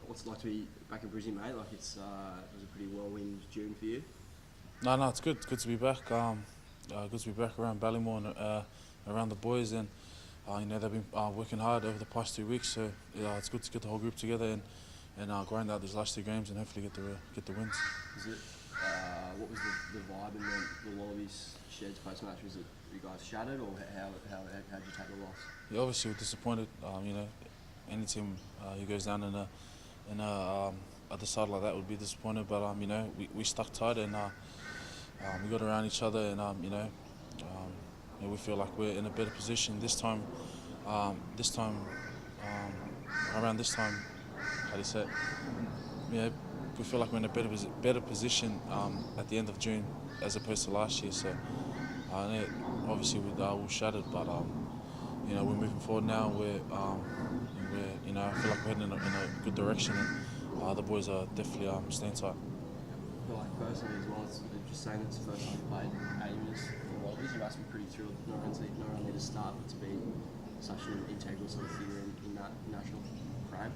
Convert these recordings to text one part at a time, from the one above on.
What's it like to be back in Brisbane, mate? Like it was a pretty whirlwind June for you. No, it's good. Good to be back. Good to be back around Ballymore and around the boys, and they've been working hard over the past 2 weeks. So it's good to get the whole group together and grind out these last two games and hopefully get the wins. Is it? What was the vibe in the Wallabies sheds post match? Was it you guys shattered, or how'd you take the loss? Yeah, obviously we're disappointed. Any team who goes down in a other side like that would be disappointed. But we stuck tight and we got around each other, and we feel like we're in a better position this time. This time, around this time, how do you say it? Yeah, we feel like we're in a better position at the end of June as opposed to last year. So obviously we're shattered, but we're moving forward now. I feel like we're heading in a good direction, and the boys are definitely staying tight. But like personally as well, it's just saying it's the first time you played 80 minutes for the Wallabies. You must be pretty thrilled not only to start but to be such an integral sort of figure in that national frame.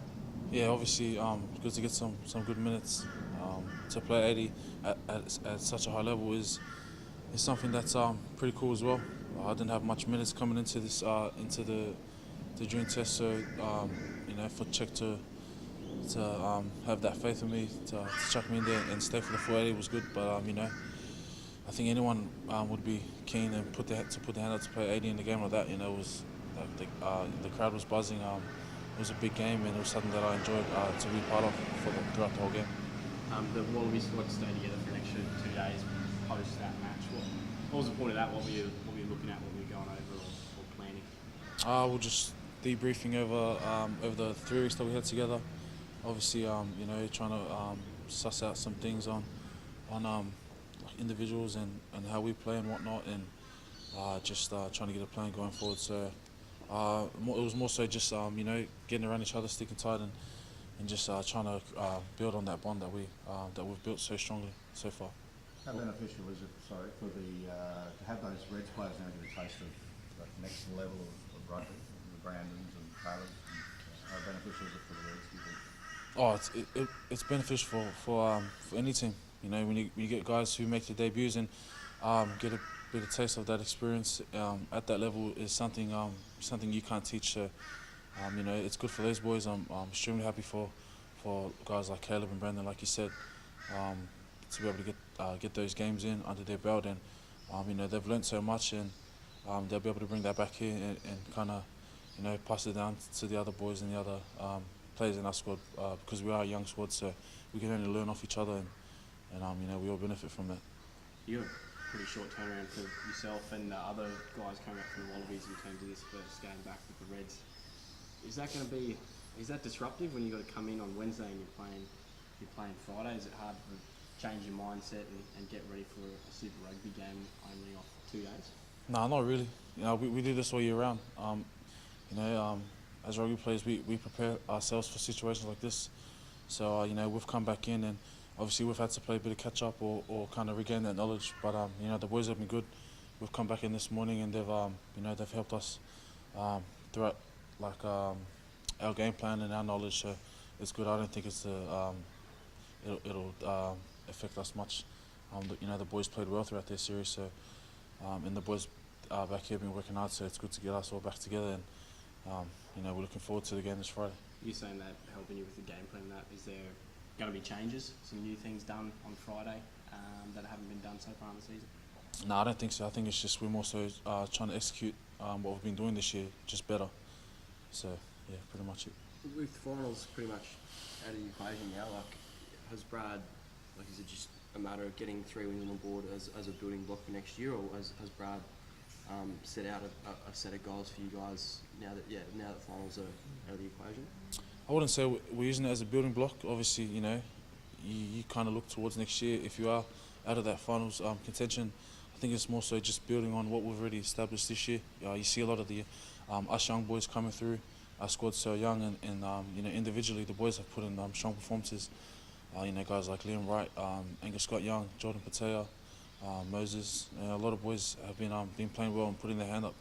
Yeah, obviously, good to get some good minutes. To play 80 at such a high level is something that's pretty cool as well. I didn't have much minutes coming into this into the June test, so for Czech to have that faith in me to chuck me in there and stay for the full 80 was good. But I think anyone would be keen and put their hand up to play 80 in a game like that. It was the crowd was buzzing. It was a big game, and it was something that I enjoyed to be part of throughout the whole game. The Wallabies got to stay together for an extra 2 days post that match. What was the point of that? What were you looking at? What were you going over or planning? We're just debriefing over the 3 weeks that we had together. Obviously, trying to suss out some things on individuals and how we play and whatnot, and just trying to get a plan going forward. So it was more so just getting around each other, sticking tight, and just trying to build on that bond that we've built so strongly so far. How beneficial is it, for to have those Reds players now get a taste of the next level of rugby, the Brandons and Taylors? How beneficial is it for the Reds, do you think? It's beneficial for any team. When you get guys who make their debuts and get a bit of taste of that experience at that level is something you can't teach. So it's good for those boys. I'm extremely happy for guys like Caleb and Brandon, like you said, to be able to get those games in under their belt, and they've learnt so much, and they'll be able to bring that back here and kind of pass it down to the other boys and the other players in our squad, because we are a young squad, so we can only learn off each other, and we all benefit from that. You got a pretty short turnaround for yourself and other guys coming up from the Wallabies in terms of this first game back with the Reds. Is that disruptive when you got to come in on Wednesday and you're playing Friday? Is it hard to change your mindset and get ready for a Super Rugby game only off 2 days? No, not really. We do this all year round. As rugby players, we prepare ourselves for situations like this. So we've come back in, and obviously we've had to play a bit of catch up or kind of regain that knowledge. But the boys have been good. We've come back in this morning, and they've helped us throughout our game plan and our knowledge. So it's good. I don't think it'll affect us much. The boys played well throughout their series, so and the boys back here have been working hard. So it's good to get us all back together, and we're looking forward to the game this Friday. You're saying that helping you with the game plan. Is there going to be changes, some new things done on Friday that haven't been done so far in the season? No, I don't think so. I think it's just we're more so trying to execute what we've been doing this year, just better. So yeah, pretty much it. With finals pretty much out of the equation now, has Brad, is it just a matter of getting 3 wins on board as a building block for next year, or has Brad set out a set of goals for you guys now that finals are out of the equation? I wouldn't say we're using it as a building block. Obviously, you kind of look towards next year. If you are out of that finals contention, I think it's more so just building on what we've already established this year. You see a lot of the us young boys coming through. Our squad's so young, and individually the boys have put in strong performances. Guys like Liam Wright, Angus Scott Young, Jordan Patea, Moses. A lot of boys have been playing well and putting their hand up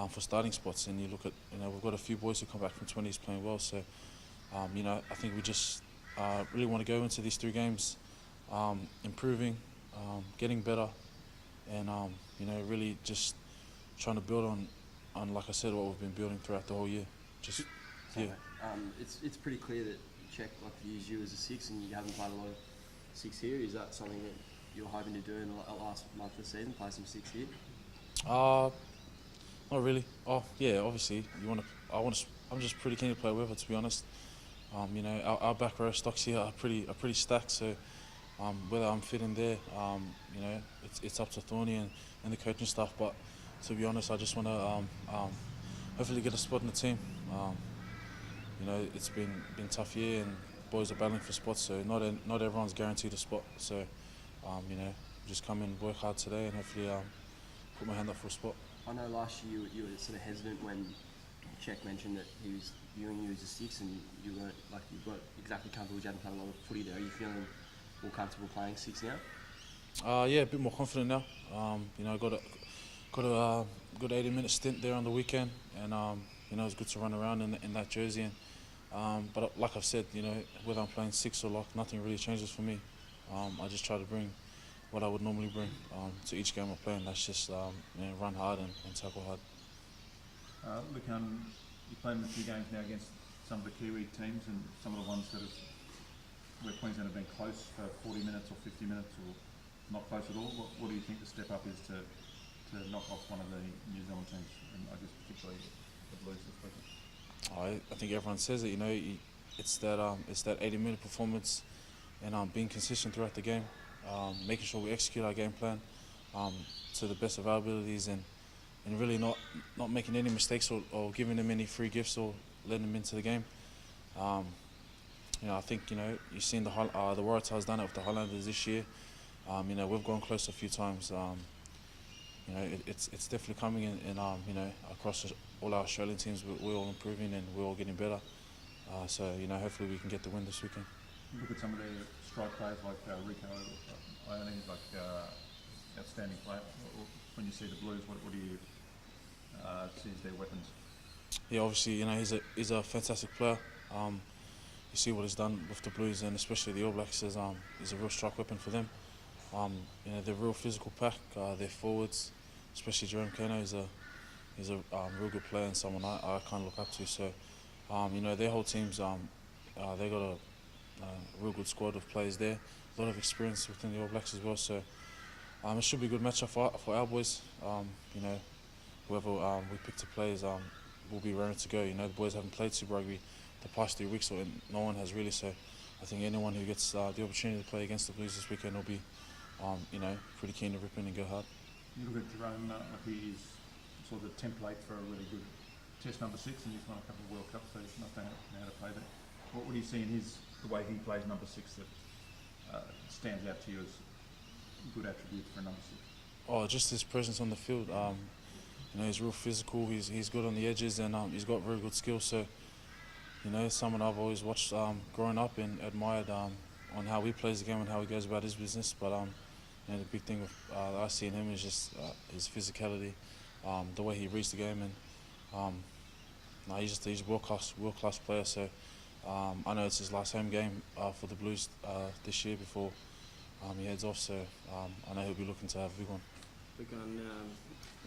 for starting spots. And you look at we've got a few boys who come back from 20s playing well. So I think we just really want to go into these 3 games improving, getting better, and really just trying to build on, like I said, what we've been building throughout the whole year. Just yeah. It's pretty clear that Czech like to use you as a 6, and you haven't played a lot of 6 here. Is that something that you're hoping to do in the last month of the season, play some 6 here? Not really. Oh yeah, obviously you want to. I'm just pretty keen to play with her, to be honest. Our back row stocks here are pretty stacked. So whether I'm fitting there, it's up to Thorny and the coaching staff. But to be honest, I just want to hopefully get a spot in the team. It's been tough year, and boys are battling for spots. So not everyone's guaranteed a spot. So just come in, work hard today, and hopefully put my hand up for a spot. I know last year you were sort of hesitant when Czech mentioned that he was viewing you as a 6, and you weren't you got exactly comfortable. You hadn't played a lot of footy there. Are you feeling more comfortable playing 6 now? Yeah, a bit more confident now. I got a good 80-minute stint there on the weekend, and it was good to run around in that jersey. And but like I've said, whether I'm playing 6 or lock, nothing really changes for me. I just try to bring what I would normally bring to each game I play, and that's just run hard and tackle hard. Lukhan, you played in a few games now against some of the Kiwi teams and some of the ones that where Queensland have been close for 40 minutes or 50 minutes or not close at all. What do you think the step up is to knock off one of the New Zealand teams, and I guess particularly the Blues this weekend? I think everyone says it. It's that 80-minute performance and being consistent throughout the game, making sure we execute our game plan to the best of our abilities, and really not making any mistakes or giving them any free gifts or letting them into the game. I think you've seen the Waratahs done it with the Highlanders this year. We've gone close a few times. It's definitely coming in. Across all our Australian teams, we're all improving and we're all getting better. So hopefully we can get the win this weekend. Look at some of the strike players like Rico, Ione, outstanding player. When you see the Blues, what do you see as their weapons? Yeah, obviously, he's a fantastic player. You see what he's done with the Blues, and especially the All Blacks. He's a real strike weapon for them. They're a real physical pack. Their forwards, especially Jerome Kano, he's a real good player and someone I kind of look up to. So, their whole team's they got a real good squad of players there. A lot of experience within the All Blacks as well. So, it should be a good matchup for our boys. Whoever we pick to play will be ready to go. The boys haven't played Super Rugby the past 3 weeks, or no one has really. So I think anyone who gets the opportunity to play against the Blues this weekend will be, pretty keen to rip in and go hard. You look at Jerome, like he's sort of the template for a really good Test number 6, and he's won a couple of World Cups, so he's not going how to play that. What do you see in the way he plays number 6 that stands out to you as good attributes for a number 6? Oh, just his presence on the field. He's real physical. He's good on the edges, and he's got very good skills. So, someone I've always watched growing up and admired on how he plays the game and how he goes about his business. But the big thing I see in him is just his physicality, the way he reads the game, and he's a world class player. So I know it's his last home game for the Blues this year before he heads off. So I know he'll be looking to have a big one.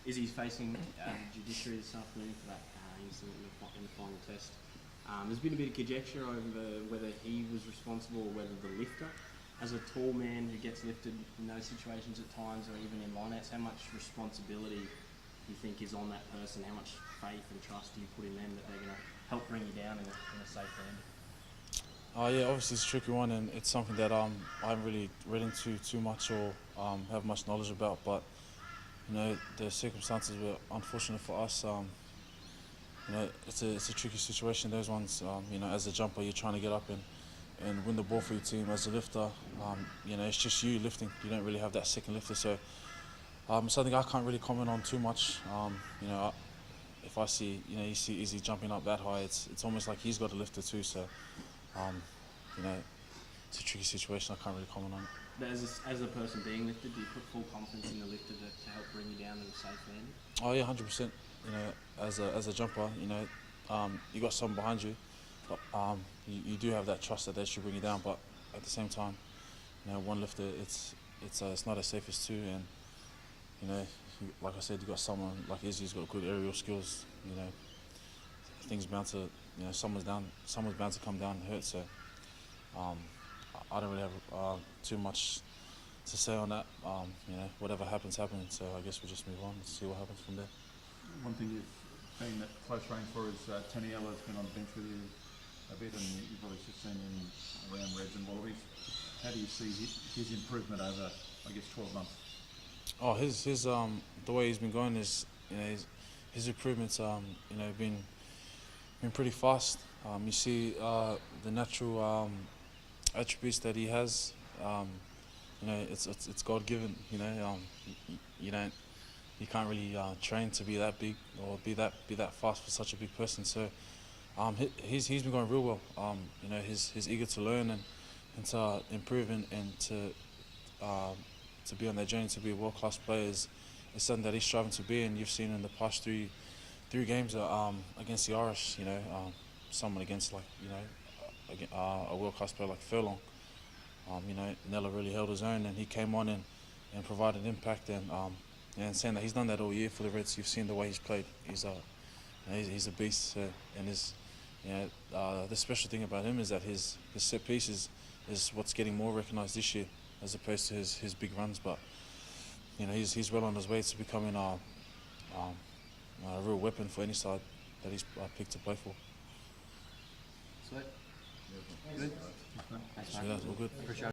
Izzy's facing judiciary this afternoon for that incident in the final test. There's been a bit of conjecture over whether he was responsible or whether the lifter, as a tall man who gets lifted in those situations at times, or even in lineouts, how much responsibility do you think is on that person? How much faith and trust do you put in them that they're going to help bring you down in a safe land? Yeah, obviously it's a tricky one, and it's something that I haven't really read into too much or have much knowledge about. But the circumstances were unfortunate for us. It's a tricky situation. Those ones, as a jumper, you're trying to get up and win the ball for your team. As a lifter, it's just you lifting. You don't really have that second lifter. So something I can't really comment on too much. If I see, you see Izzy jumping up that high, it's almost like he's got a lifter too. So, it's a tricky situation. I can't really comment on it. But as a person being lifted, do you put full confidence in the lifter to help bring you down in a safe landing? Oh yeah, 100%. As a jumper, you got someone behind you, but you do have that trust that they should bring you down. But at the same time, one lifter, it's not as safe as two, and like I said, you got someone like Izzy's got good aerial skills. Things bound to, someone's bound to come down and hurt. So I don't really have too much to say on that. Whatever happens, happens. So I guess we'll just move on and see what happens from there. One thing you've been at close range for is Taniela's been on the bench with you a bit, and you've probably just seen him around Reds and Wallabies. How do you see his improvement over, I guess, 12 months? Oh, his the way he's been going is, his improvements been pretty fast. You see the natural attributes that he has. It's God given. You can't really train to be that big or be that fast for such a big person. So he's been going real well. He's eager to learn and to improve and to be on that journey to be a world-class player is something that he's striving to be. And you've seen in the past three games against the Irish, someone against a world-class player like Furlong. Nella really held his own, and he came on and provided impact. And saying that he's done that all year for the Reds, you've seen the way he's played. He's a beast, and the special thing about him is that his set piece is what's getting more recognised this year as opposed to his big runs. But he's well on his way to becoming a real weapon for any side that he's picked to play for. Sweet. Good. Thanks, So mate. that's all good. Appreciate it.